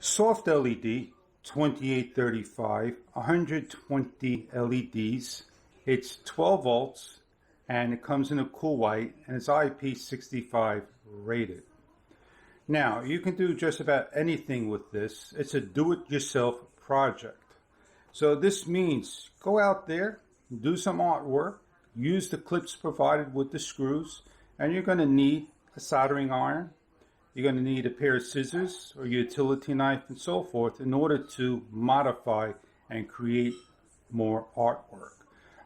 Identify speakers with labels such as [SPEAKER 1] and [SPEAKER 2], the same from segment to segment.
[SPEAKER 1] Soft LED, 2835, 120 LEDs. It's 12 volts and it comes in a cool white and it's IP65 rated. Now, you can do just about anything with this. It's a do-it-yourself project. So this means go out there, do some artwork, use the clips provided with the screws, and you're going to need a soldering iron. You're going to need a pair of scissors or utility knife and so forth in order to modify and create more artwork.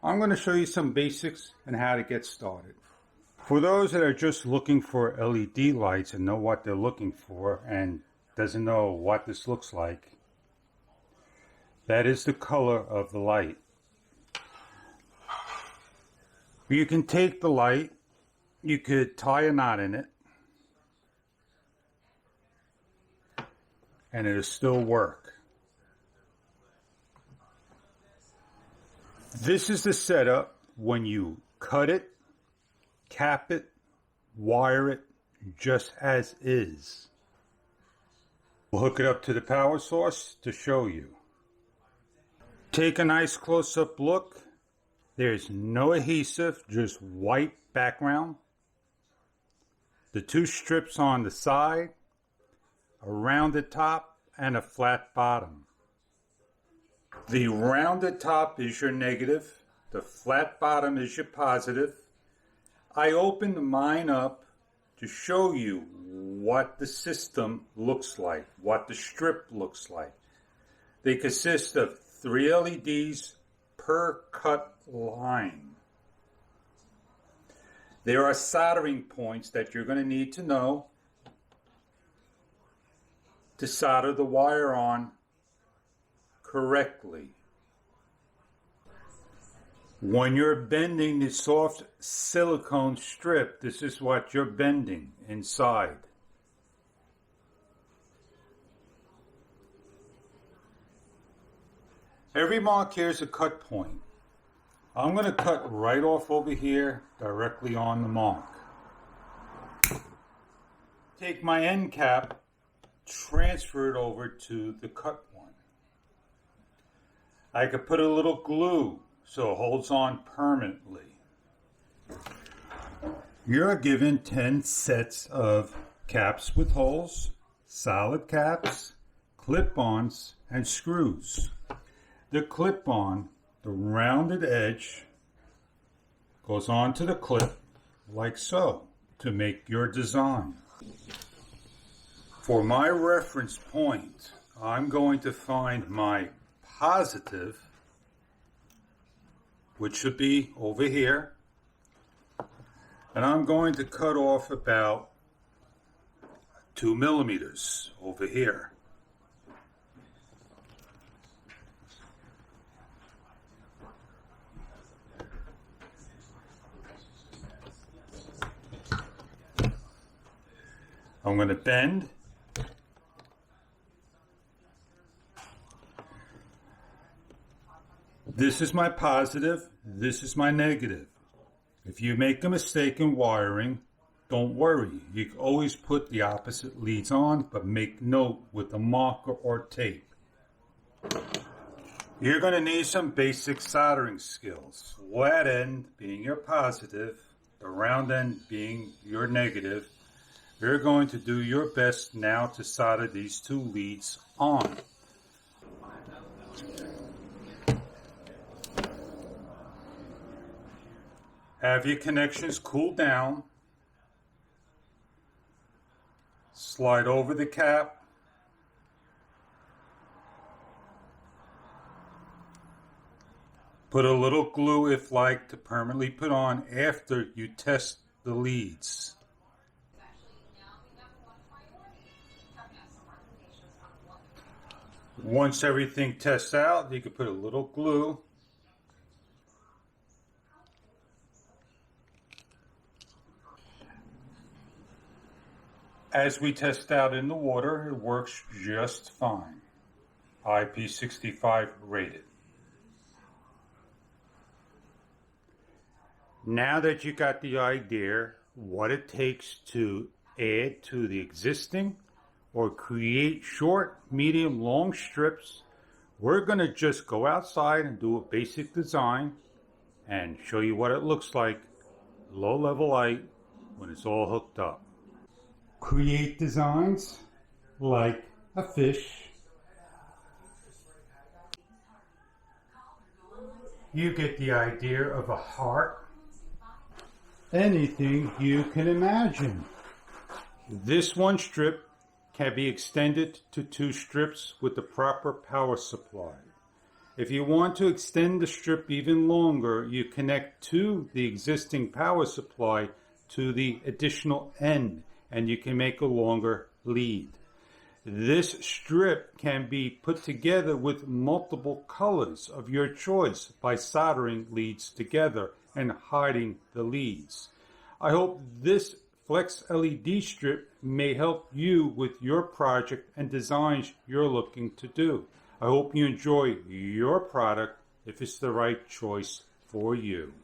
[SPEAKER 1] I'm going to show you some basics and how to get started. For those that are just looking for LED lights and know what they're looking for and doesn't know what this looks like, that is the color of the light. You can take the light, you could tie a knot in it, and it'll still work. This is the setup when you cut it, cap it, wire it, just as is. We'll hook it up to the power source to show you. Take a nice close-up look. There's no adhesive, just white background. The two strips on the side, a rounded top, and a flat bottom. The rounded top is your negative. The flat bottom is your positive. I opened mine up to show you what the system looks like, what the strip looks like. They consist of 3 LEDs per cut line. There are soldering points that you're going to need to know to solder the wire on correctly. When you're bending the soft silicone strip, this is what you're bending inside. Every mark here is a cut point. I'm going to cut right off over here, directly on the mark. Take my end cap, transfer it over to the cut one. I could put a little glue so it holds on permanently. You're given 10 sets of caps with holes, solid caps, clip-ons, and screws. The clip-on, the rounded edge, goes onto the clip like so to make your design. For my reference point, I'm going to find my positive, which should be over here, and I'm going to cut off about 2 millimeters over here. I'm going to bend. This is my positive, this is my negative. If you make a mistake in wiring, don't worry. You can always put the opposite leads on, but make note with a marker or tape. You're going to need some basic soldering skills. Flat end being your positive, the round end being your negative. You're going to do your best now to solder these two leads on. Have your connections cool down. Slide over the cap. Put a little glue if like to permanently put on after you test the leads. Once everything tests out, you can put a little glue. As we test out in the water, it works just fine. IP65 rated. Now that you got the idea what it takes to add to the existing or create short, medium, long strips, we're going to just go outside and do a basic design and show you what it looks like low level light when it's all hooked up. Create designs like a fish. You get the idea of a heart. Anything you can imagine. This one strip can be extended to 2 strips with the proper power supply. If you want to extend the strip even longer, you connect to the existing power supply to the additional end, and you can make a longer lead. This strip can be put together with multiple colors of your choice by soldering leads together and hiding the leads. I hope this Flex LED strip may help you with your project and designs you're looking to do. I hope you enjoy your product if it's the right choice for you.